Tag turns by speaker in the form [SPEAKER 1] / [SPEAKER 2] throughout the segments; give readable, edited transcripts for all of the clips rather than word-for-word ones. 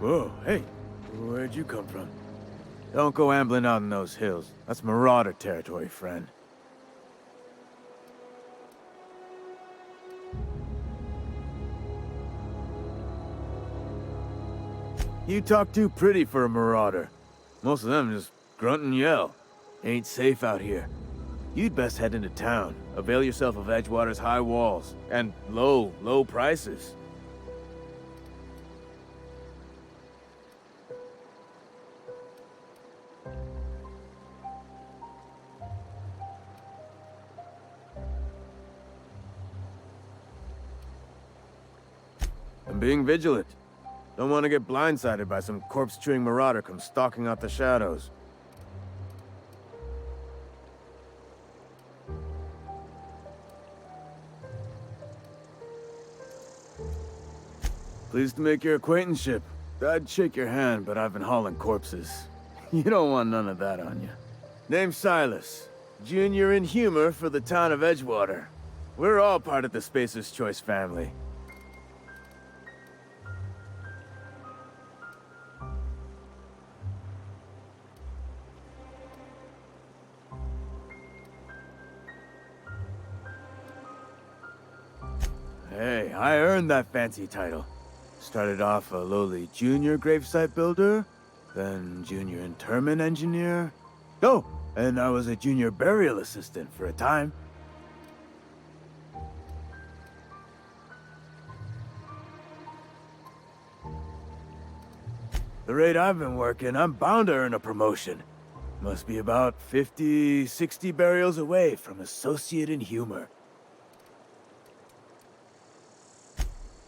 [SPEAKER 1] Whoa, hey, where'd you come from? Don't go ambling out in those hills. That's marauder territory, friend. You talk too pretty for a marauder. Most of them just grunt and yell. Ain't safe out here. You'd best head into town. Avail yourself of Edgewater's high walls. And low prices. I'm being vigilant. Don't want to get blindsided by some corpse-chewing marauder come stalking out the shadows. Pleased to make your acquaintanceship. I'd shake your hand, but I've been hauling corpses. You don't want none of that on you. Name's Silas. Junior in humor for the town of Edgewater. We're all part of the Spacer's Choice family. Hey, I earned that fancy title. Started off a lowly junior gravesite builder, then junior interment engineer. Oh, and I was a junior burial assistant for a time. The rate I've been working, I'm bound to earn a promotion. Must be about 50, 60 burials away from associate in humor.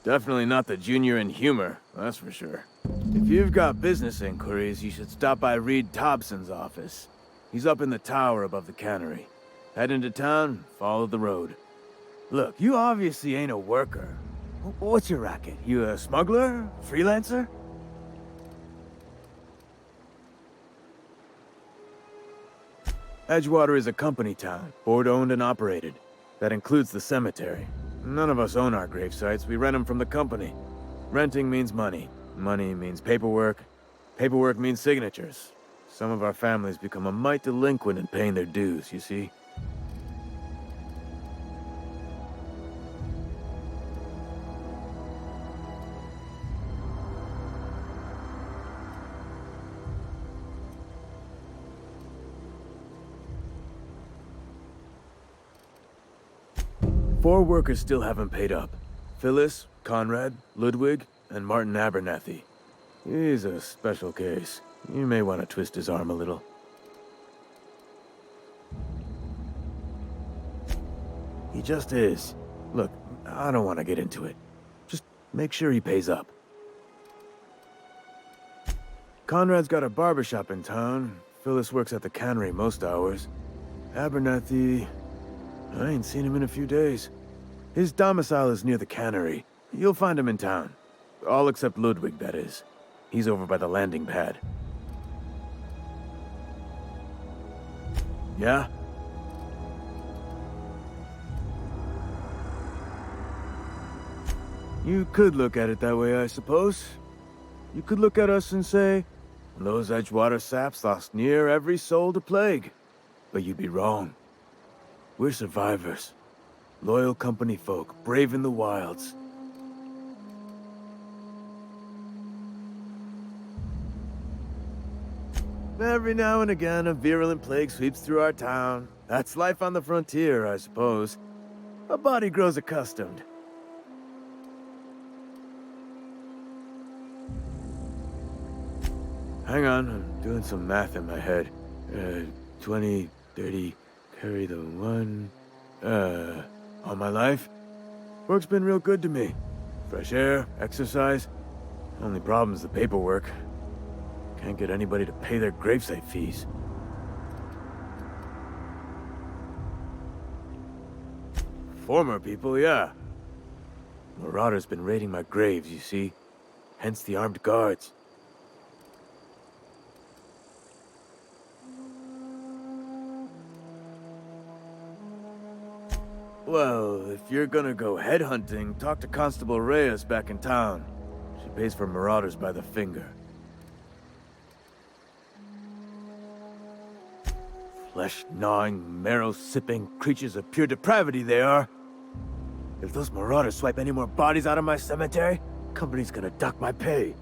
[SPEAKER 1] Definitely not the junior in humor, that's for sure. If you've got business inquiries, you should stop by Reed Thompson's office. He's up in the tower above the cannery. Head into town, follow the road. Look, you obviously ain't a worker. What's your racket? You a smuggler? Freelancer? Edgewater is a company town, board-owned and operated. That includes the cemetery. None of us own our gravesites, we rent them from the company. Renting means money. Money means paperwork. Paperwork means signatures. Some of our families become a mite delinquent in paying their dues, you see? Four workers still haven't paid up. Phyllis, Conrad, Ludwig, and Martin Abernathy. He's a special case. You may want to twist his arm a little. He just is. Look, I don't want to get into it. Just make sure he pays up. Conrad's got a barbershop in town. Phyllis works at the cannery most hours. Abernathy... I ain't seen him in a few days. His domicile is near the cannery. You'll find him in town. All except Ludwig, that is. He's over by the landing pad. Yeah? You could look at it that way, I suppose. You could look at us and say, those Edgewater saps lost near every soul to plague. But you'd be wrong. We're survivors. Loyal company folk, brave in the wilds. Every now and again, a virulent plague sweeps through our town. That's life on the frontier, I suppose. A body grows accustomed. Hang on, I'm doing some math in my head. 20, 30, carry the one... all my life? Work's been real good to me. Fresh air, exercise. Only problem's the paperwork. Can't get anybody to pay their gravesite fees. Former people, yeah. Marauders been raiding my graves, you see. Hence the armed guards. Well, if you're gonna go headhunting, talk to Constable Reyes back in town. She pays for marauders by the finger. Flesh-gnawing, marrow-sipping creatures of pure depravity they are. If those marauders swipe any more bodies out of my cemetery, company's gonna dock my pay.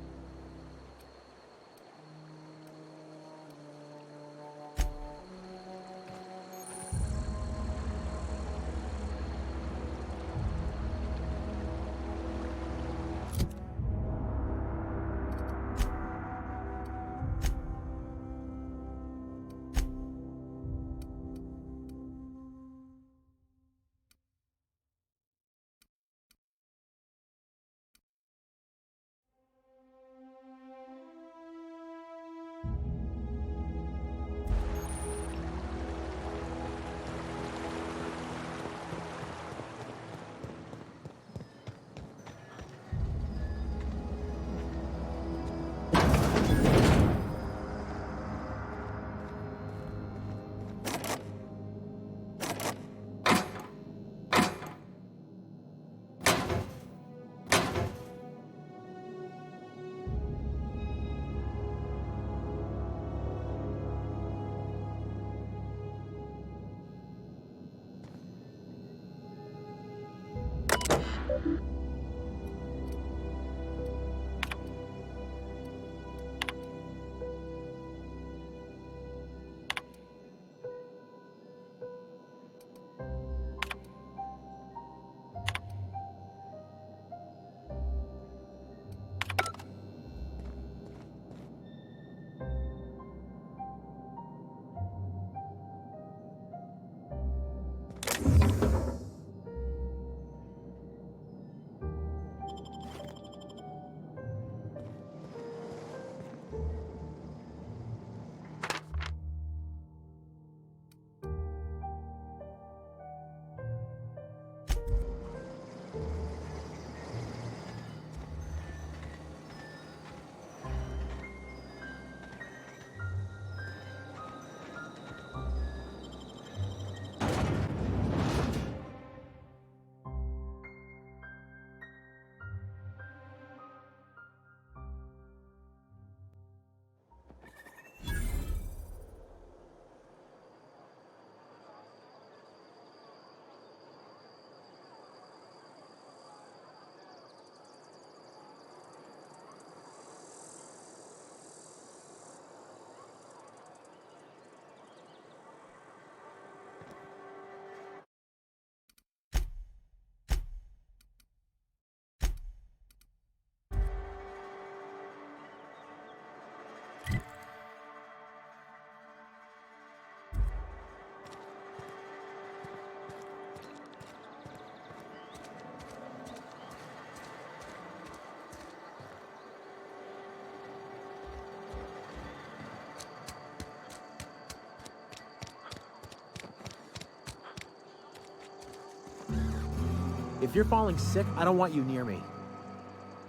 [SPEAKER 2] If you're falling sick, I don't want you near me.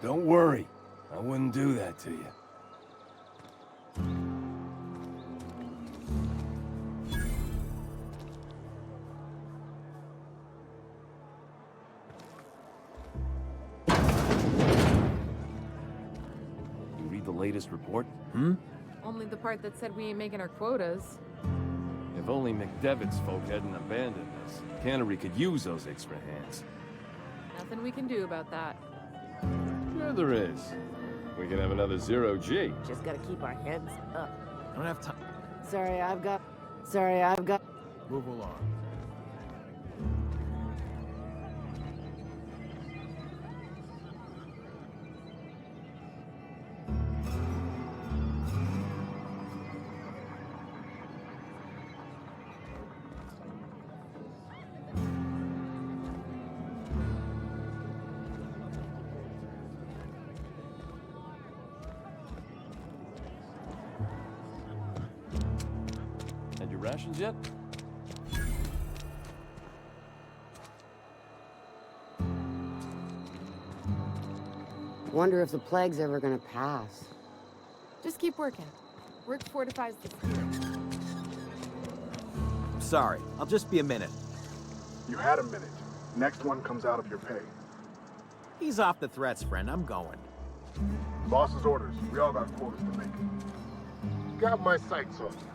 [SPEAKER 3] Don't worry. I wouldn't do that to you. You read the latest report?
[SPEAKER 4] Only the part that said we ain't making our quotas.
[SPEAKER 3] If only McDevitt's folk hadn't abandoned us. Cannery could use those extra hands.
[SPEAKER 4] Nothing we can do about that.
[SPEAKER 3] Sure there is. We can have another 0G.
[SPEAKER 5] Just gotta keep our heads up.
[SPEAKER 2] I don't have time.
[SPEAKER 5] Sorry, I've got...
[SPEAKER 2] Move along.
[SPEAKER 3] Had your rations yet?
[SPEAKER 5] Wonder if the plague's ever gonna pass.
[SPEAKER 4] Just keep working. Work fortifies the spirit.
[SPEAKER 2] Sorry, I'll just be a minute.
[SPEAKER 6] You had a minute. Next one comes out of your pay.
[SPEAKER 2] Ease off the threats, friend. I'm going.
[SPEAKER 6] Boss's orders. We all got quotas to make. Got my sights on you.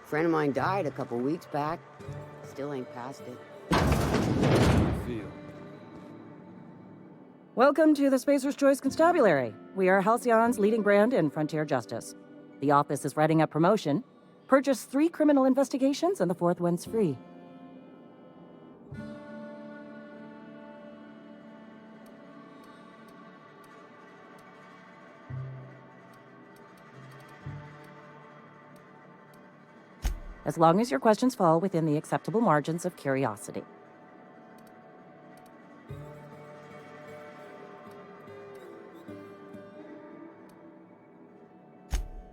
[SPEAKER 5] Friend of mine died a couple weeks back. Still ain't past it.
[SPEAKER 3] Feel.
[SPEAKER 7] Welcome to the Spacer's Choice Constabulary. We are Halcyon's leading brand in frontier justice. The office is writing up promotion. Purchase 3 criminal investigations and the 4th one's free. As long as your questions fall within the acceptable margins of curiosity.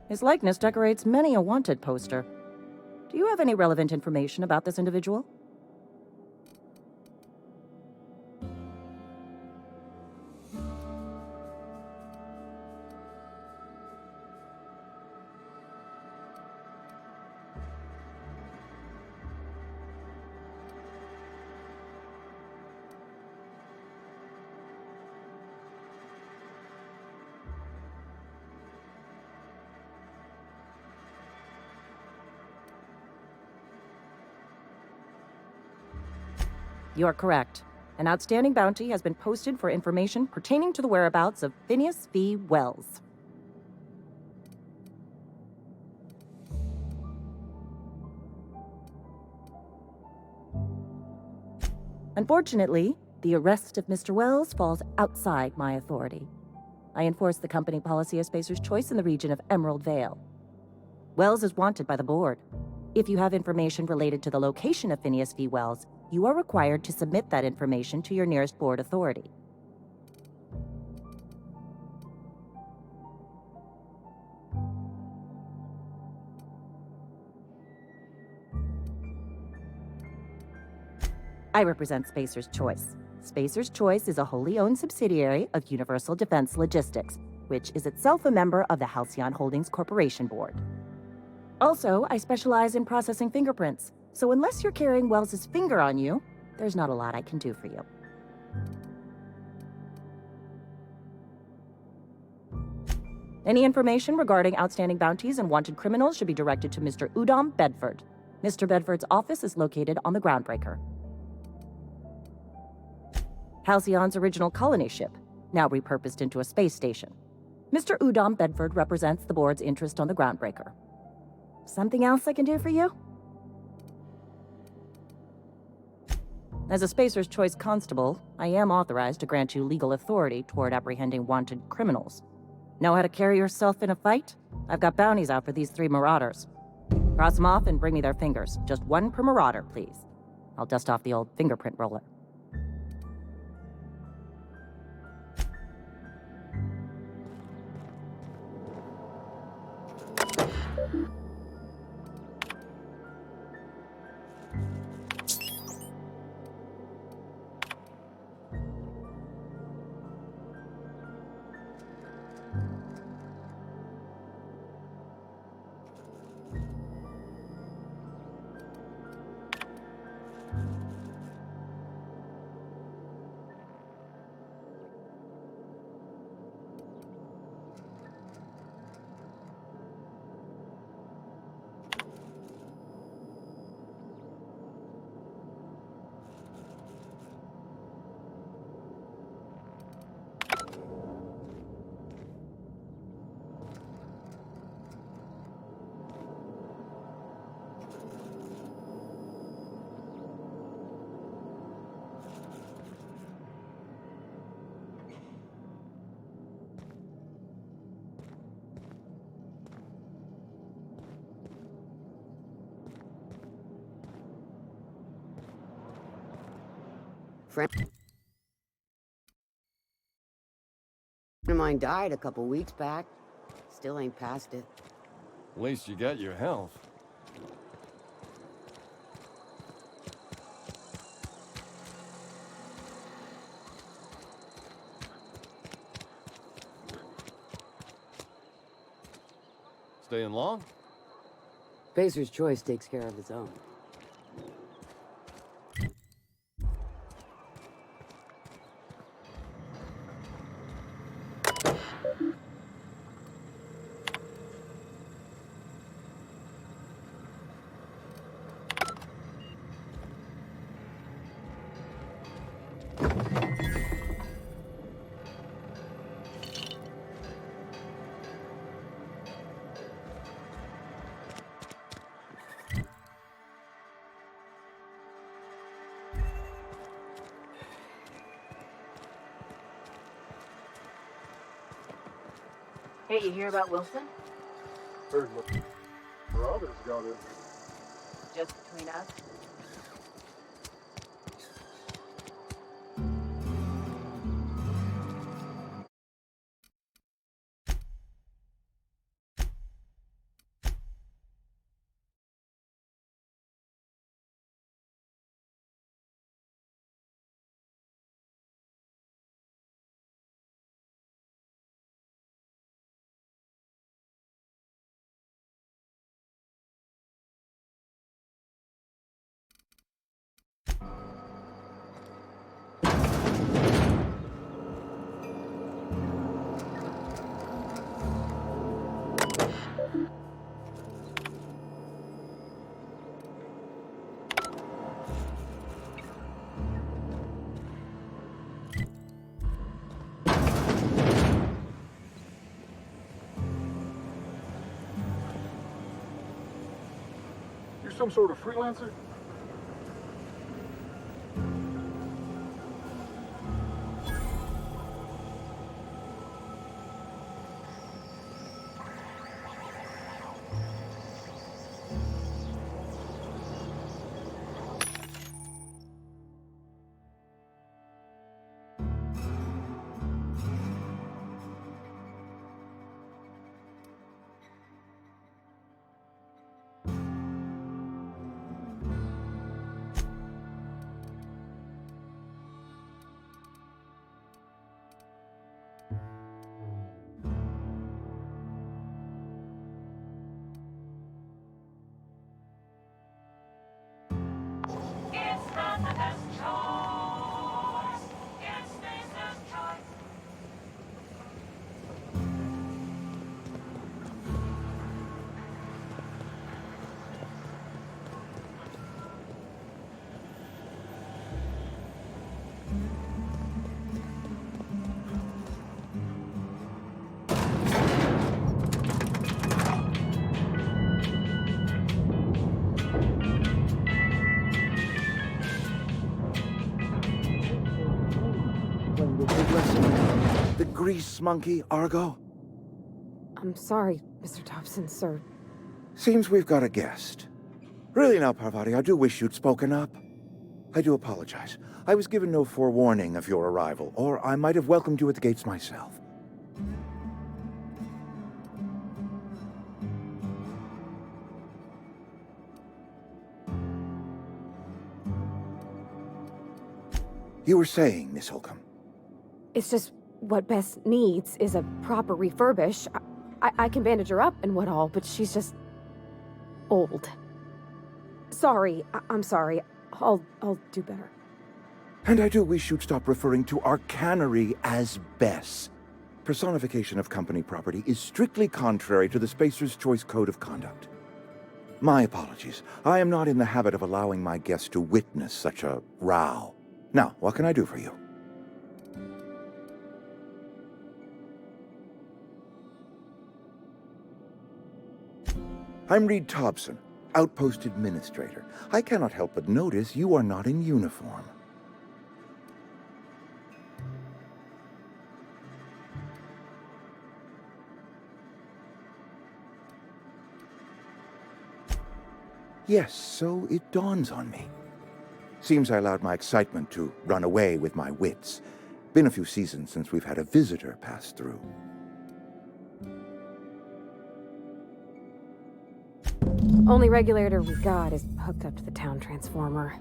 [SPEAKER 7] His likeness decorates many a wanted poster. Do you have any relevant information about this individual? You're correct. An outstanding bounty has been posted for information pertaining to the whereabouts of Phineas V. Wells. Unfortunately, the arrest of Mr. Wells falls outside my authority. I enforce the company policy of Spacer's Choice in the region of Emerald Vale. Wells is wanted by the board. If you have information related to the location of Phineas V. Wells, you are required to submit that information to your nearest board authority. I represent Spacer's Choice. Spacer's Choice is a wholly owned subsidiary of Universal Defense Logistics, which is itself a member of the Halcyon Holdings Corporation Board. Also, I specialize in processing fingerprints, so unless you're carrying Wells's finger on you, there's not a lot I can do for you. Any information regarding outstanding bounties and wanted criminals should be directed to Mr. Udom Bedford. Mr. Bedford's office is located on the Groundbreaker. Halcyon's original colony ship, now repurposed into a space station. Mr. Udom Bedford represents the board's interest on the Groundbreaker. Something else I can do for you? As a Spacer's Choice constable, I am authorized to grant you legal authority toward apprehending wanted criminals. Know how to carry yourself in a fight? I've got bounties out for these 3 marauders. Cross them off and bring me their fingers. Just 1 per marauder, please. I'll dust off the old fingerprint roller.
[SPEAKER 5] Friend of mine died a couple weeks back. Still ain't past it.
[SPEAKER 3] At least you got your health. Staying long?
[SPEAKER 5] Pacer's choice takes care of its own.
[SPEAKER 7] Hey, you hear about Wilson?
[SPEAKER 6] Heard my brothers got it.
[SPEAKER 7] Just between us?
[SPEAKER 6] You some sort of freelancer?
[SPEAKER 8] The grease monkey, Argo? I'm sorry, Mr. Thompson, sir.
[SPEAKER 9] Seems we've got a guest. Really now, Parvati, I do wish you'd spoken up. I do apologize. I was given no forewarning of your arrival, or I might have welcomed you at the gates myself. You were saying, Miss Holcomb.
[SPEAKER 8] It's just what Bess needs is a proper refurbish. I can bandage her up and what all, but she's just old. Sorry, I'm sorry. I'll do better.
[SPEAKER 9] And I do wish you'd stop referring to our cannery as Bess. Personification of company property is strictly contrary to the Spacer's Choice Code of Conduct. My apologies. I am not in the habit of allowing my guests to witness such a row. Now, what can I do for you? I'm Reed Thompson, Outpost Administrator. I cannot help but notice you are not in uniform. Yes, so it dawns on me. Seems I allowed my excitement to run away with my wits. Been a few seasons since we've had a visitor pass through.
[SPEAKER 8] Only regulator we got is hooked up to the town transformer.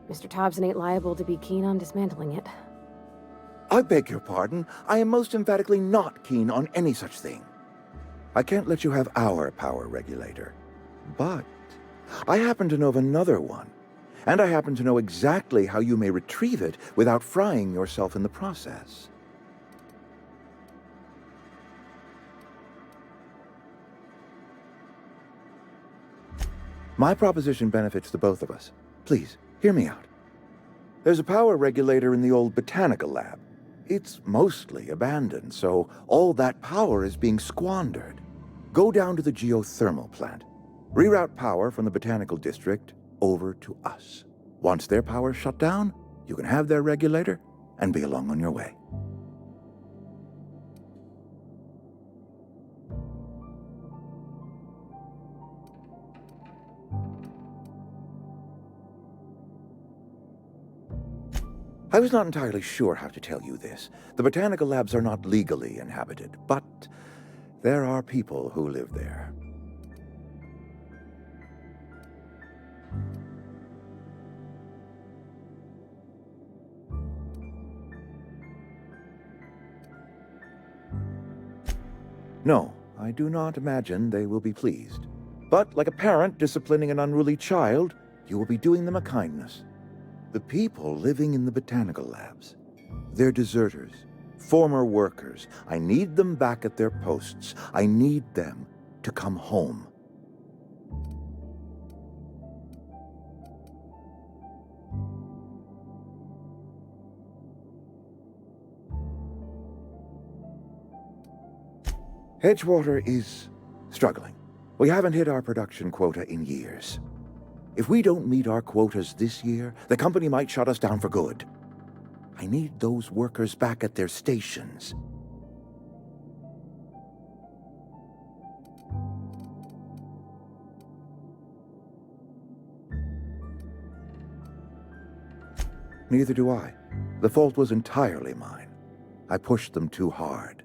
[SPEAKER 8] Mr. Thompson ain't liable to be keen on dismantling it.
[SPEAKER 9] I beg your pardon. I am most emphatically not keen on any such thing. I can't let you have our power regulator. But I happen to know of another one. And I happen to know exactly how you may retrieve it without frying yourself in the process. My proposition benefits the both of us. Please, hear me out. There's a power regulator in the old botanical lab. It's mostly abandoned, so all that power is being squandered. Go down to the geothermal plant. Reroute power from the botanical district over to us. Once their power's shut down, you can have their regulator and be along on your way. I was not entirely sure how to tell you this. The botanical labs are not legally inhabited, but there are people who live there. No, I do not imagine they will be pleased. But like a parent disciplining an unruly child, you will be doing them a kindness. The people living in the botanical labs, they're deserters, former workers. I need them back at their posts. I need them to come home. Edgewater is struggling. We haven't hit our production quota in years. If we don't meet our quotas this year, the company might shut us down for good. I need those workers back at their stations. Neither do I. The fault was entirely mine. I pushed them too hard.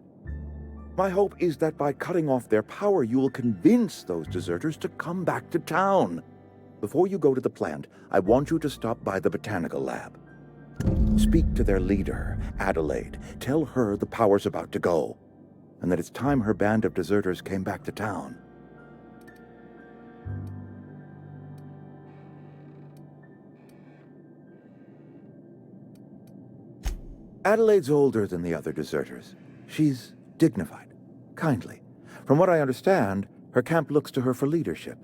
[SPEAKER 9] My hope is that by cutting off their power, you will convince those deserters to come back to town. Before you go to the plant, I want you to stop by the botanical lab. Speak to their leader, Adelaide. Tell her the power's about to go, and that it's time her band of deserters came back to town. Adelaide's older than the other deserters. She's dignified, kindly. From what I understand, her camp looks to her for leadership.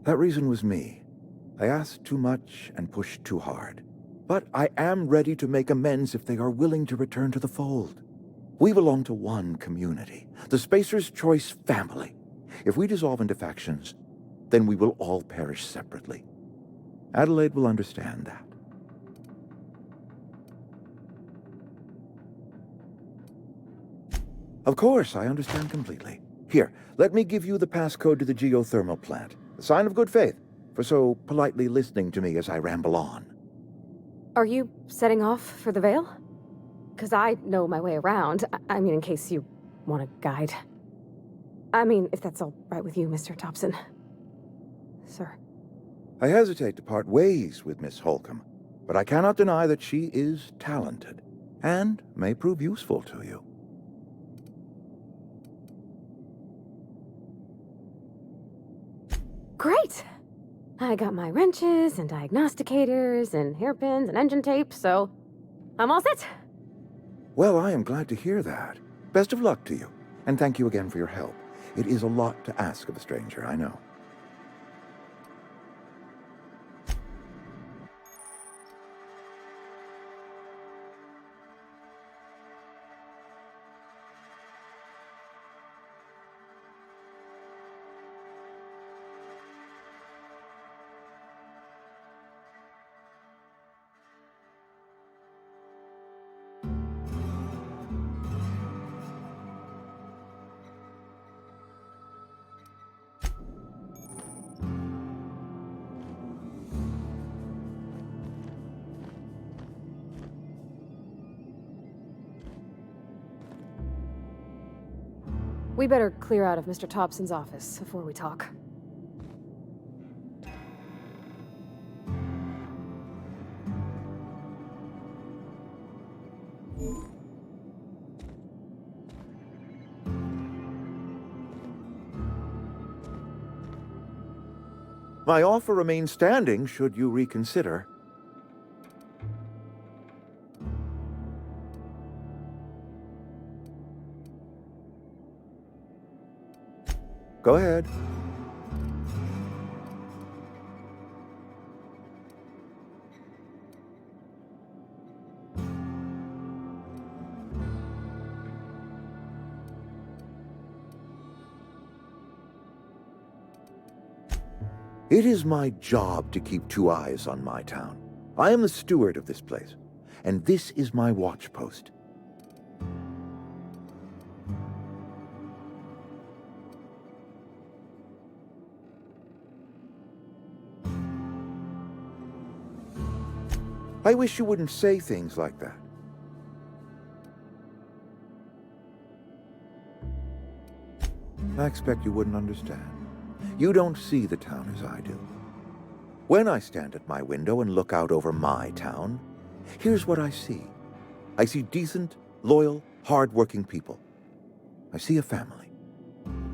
[SPEAKER 9] That reason was me. I asked too much and pushed too hard. But I am ready to make amends if they are willing to return to the fold. We belong to one community, the Spacer's Choice family. If we dissolve into factions, then we will all perish separately. Adelaide will understand that. Of course, I understand completely. Here, let me give you the passcode to the geothermal plant. A sign of good faith, for so politely listening to me as I ramble on.
[SPEAKER 8] Are you setting off for the Vale? Because I know my way around. I mean, in case you want a guide. I mean, if that's all right with you, Mr. Thompson. Sir.
[SPEAKER 9] I hesitate to part ways with Miss Holcomb, but I cannot deny that she is talented, and may prove useful to you.
[SPEAKER 8] Great! I got my wrenches and diagnosticators and hairpins and engine tape, so I'm all set.
[SPEAKER 9] Well, I am glad to hear that. Best of luck to you, and thank you again for your help. It is a lot to ask of a stranger, I know.
[SPEAKER 8] We better clear out of Mr. Thompson's office before we talk.
[SPEAKER 9] My offer remains standing should you reconsider. Go ahead. It is my job to keep two eyes on my town. I am the steward of this place, and this is my watch post. I wish you wouldn't say things like that. I expect you wouldn't understand. You don't see the town as I do. When I stand at my window and look out over my town, here's what I see. I see decent, loyal, hard-working people. I see a family.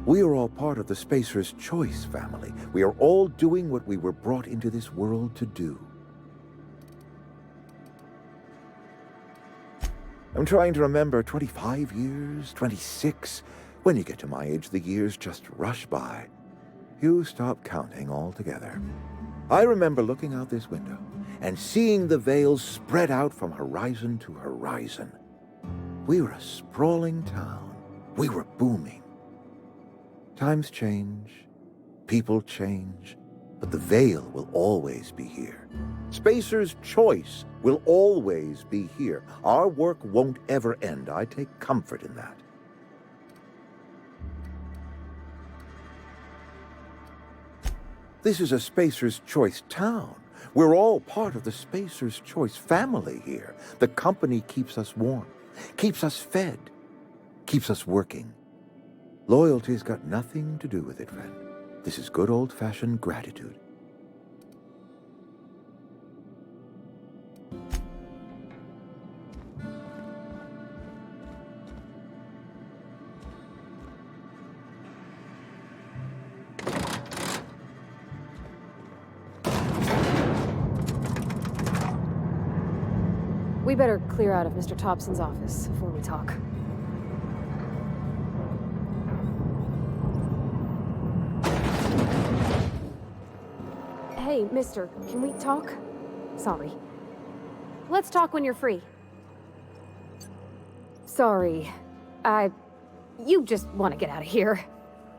[SPEAKER 9] We are all part of the Spacer's Choice family. We are all doing what we were brought into this world to do. I'm trying to remember 25 years, 26. When you get to my age, the years just rush by. You stop counting altogether. I remember looking out this window and seeing the Vales spread out from horizon to horizon. We were a sprawling town. We were booming. Times change, people change, but the Vale will always be here. Spacer's Choice will always be here. Our work won't ever end. I take comfort in that. This is a Spacer's Choice town. We're all part of the Spacer's Choice family here. The company keeps us warm, keeps us fed, keeps us working. Loyalty's got nothing to do with it, friend. This is good old-fashioned gratitude.
[SPEAKER 8] We better clear out of Mr. Thompson's office before we talk. Hey, mister, can we talk? Sorry. Let's talk when you're free. Sorry. You just want to get out of here.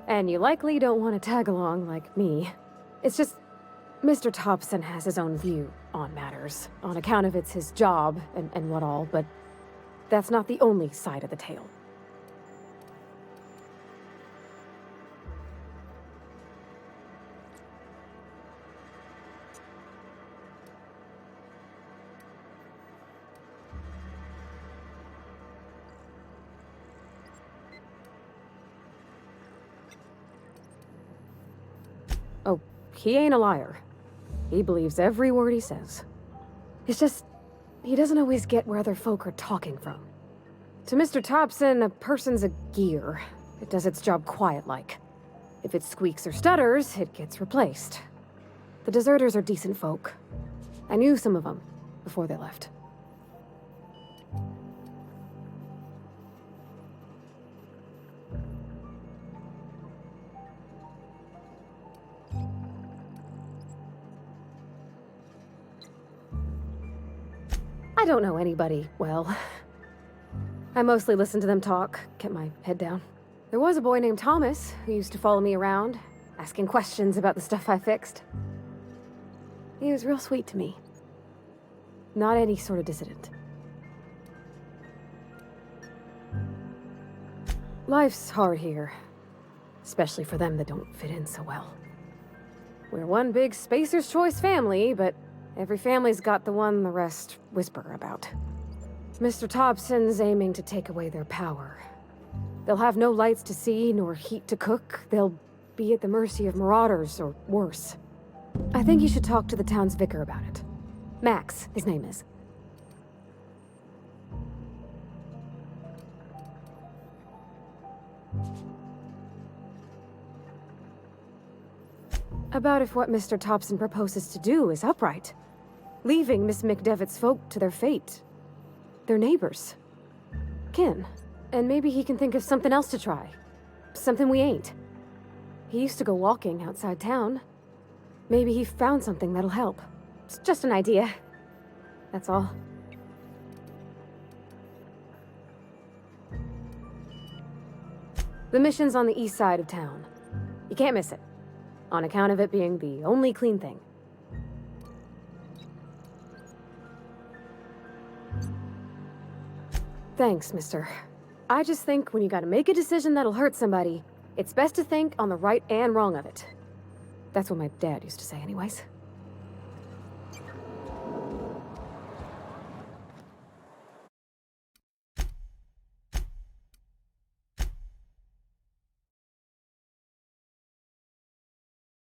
[SPEAKER 8] And you likely don't want to tag along like me. It's just, Mr. Thompson has his own view on matters, on account of it's his job and what all, but that's not the only side of the tale. Oh, he ain't a liar. He believes every word he says. It's just, he doesn't always get where other folk are talking from. To Mr. Thompson, a person's a gear. It does its job quiet-like. If it squeaks or stutters, it gets replaced. The deserters are decent folk. I knew some of them before they left. I don't know anybody well. I mostly listen to them talk, get my head down. There was a boy named Thomas who used to follow me around, asking questions about the stuff I fixed. He was real sweet to me. Not any sort of dissident. Life's hard here, especially for them that don't fit in so well. We're one big Spacer's Choice family, but every family's got the one the rest whisper about. Mr. Thompson's aiming to take away their power. They'll have no lights to see, nor heat to cook. They'll be at the mercy of marauders, or worse. I think you should talk to the town's vicar about it. Max, his name is. About if what Mr. Thompson proposes to do is upright. Leaving Miss McDevitt's folk to their fate. They're neighbors. Kin. And maybe he can think of something else to try. Something we ain't. He used to go walking outside town. Maybe he found something that'll help. It's just an idea. That's all. The mission's on the east side of town. You can't miss it. On account of it being the only clean thing. Thanks, mister. I just think when you gotta make a decision that'll hurt somebody, it's best to think on the right and wrong of it. That's what my dad used to say anyways.